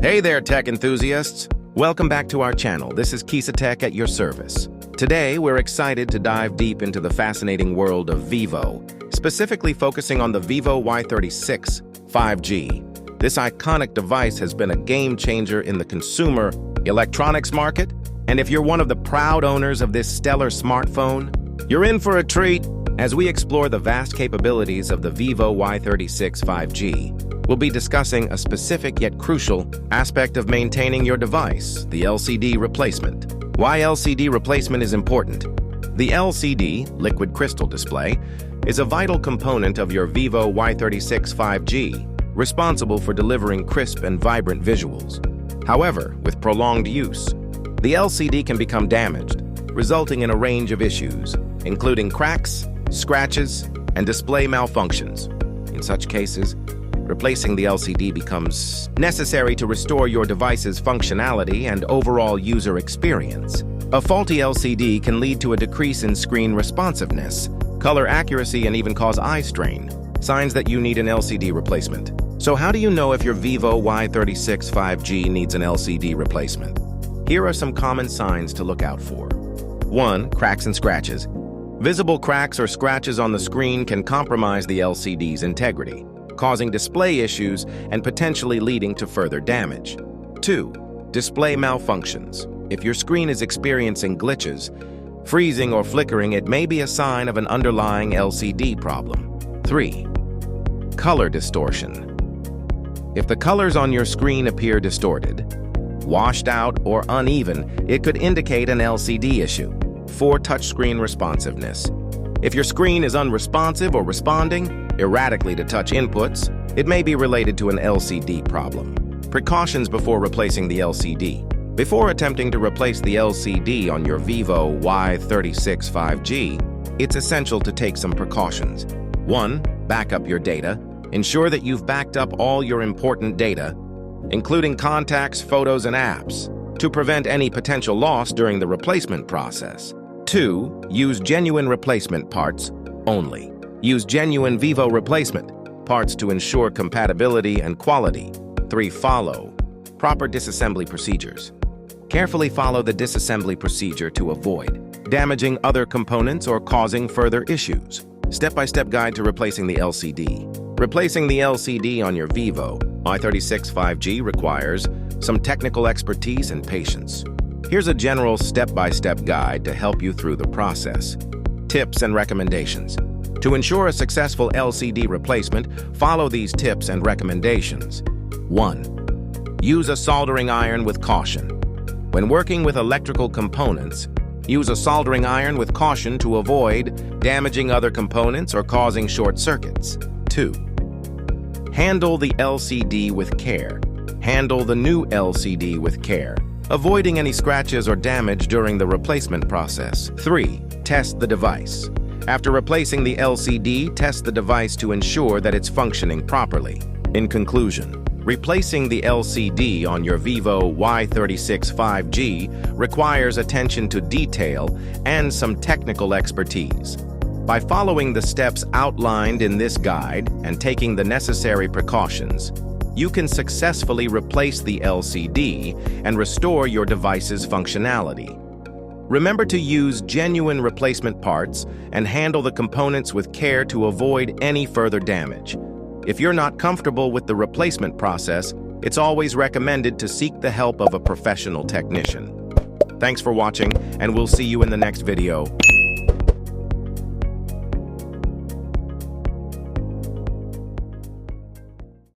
Hey there, tech enthusiasts! Welcome back to our channel. This is Kisa Tech at your service. Today, we're excited to dive deep into the fascinating world of Vivo, specifically focusing on the Vivo Y36 5G. This iconic device has been a game changer in the consumer electronics market, and if you're one of the proud owners of this stellar smartphone, you're in for a treat. As we explore the vast capabilities of the Vivo Y36 5G, we'll be discussing a specific yet crucial aspect of maintaining your device, the LCD replacement. Why LCD replacement is important. The LCD, liquid crystal display, is a vital component of your Vivo Y36 5G, responsible for delivering crisp and vibrant visuals. However, with prolonged use, the LCD can become damaged, resulting in a range of issues, including cracks, scratches, and display malfunctions. In such cases, replacing the LCD becomes necessary to restore your device's functionality and overall user experience. A faulty LCD can lead to a decrease in screen responsiveness, color accuracy, and even cause eye strain, signs that you need an LCD replacement. So how do you know if your Vivo Y36 5G needs an LCD replacement? Here are some common signs to look out for. 1. Cracks and scratches. Visible cracks or scratches on the screen can compromise the LCD's integrity, causing display issues and potentially leading to further damage. 2. Display malfunctions. If your screen is experiencing glitches, freezing or flickering, it may be a sign of an underlying LCD problem. 3. Color distortion. If the colors on your screen appear distorted, washed out, or uneven, it could indicate an LCD issue. 4. Touchscreen responsiveness. If your screen is unresponsive or responding erratically to touch inputs, it may be related to an LCD problem. Precautions before replacing the LCD. Before attempting to replace the LCD on your Vivo Y36 5G, it's essential to take some precautions. 1. Back up your data. Ensure that you've backed up all your important data, including contacts, photos, and apps, to prevent any potential loss during the replacement process. 2. Use genuine replacement parts only. Use genuine Vivo replacement parts to ensure compatibility and quality. 3. Follow proper disassembly procedures. Carefully follow the disassembly procedure to avoid damaging other components or causing further issues. Step-by-step guide to replacing the LCD. Replacing the LCD on your Vivo Y36 5G requires some technical expertise and patience. Here's a general step-by-step guide to help you through the process. Tips and recommendations. To ensure a successful LCD replacement, follow these tips and recommendations. 1. Use a soldering iron with caution. When working with electrical components, use a soldering iron with caution to avoid damaging other components or causing short circuits. 2. Handle the LCD with care. Handle the new LCD with care, avoiding any scratches or damage during the replacement process. 3. Test the device. After replacing the LCD, test the device to ensure that it's functioning properly. In conclusion, replacing the LCD on your Vivo Y36 5G requires attention to detail and some technical expertise. By following the steps outlined in this guide and taking the necessary precautions, you can successfully replace the LCD and restore your device's functionality. Remember to use genuine replacement parts and handle the components with care to avoid any further damage. If you're not comfortable with the replacement process, it's always recommended to seek the help of a professional technician. Thanks for watching, and we'll see you in the next video.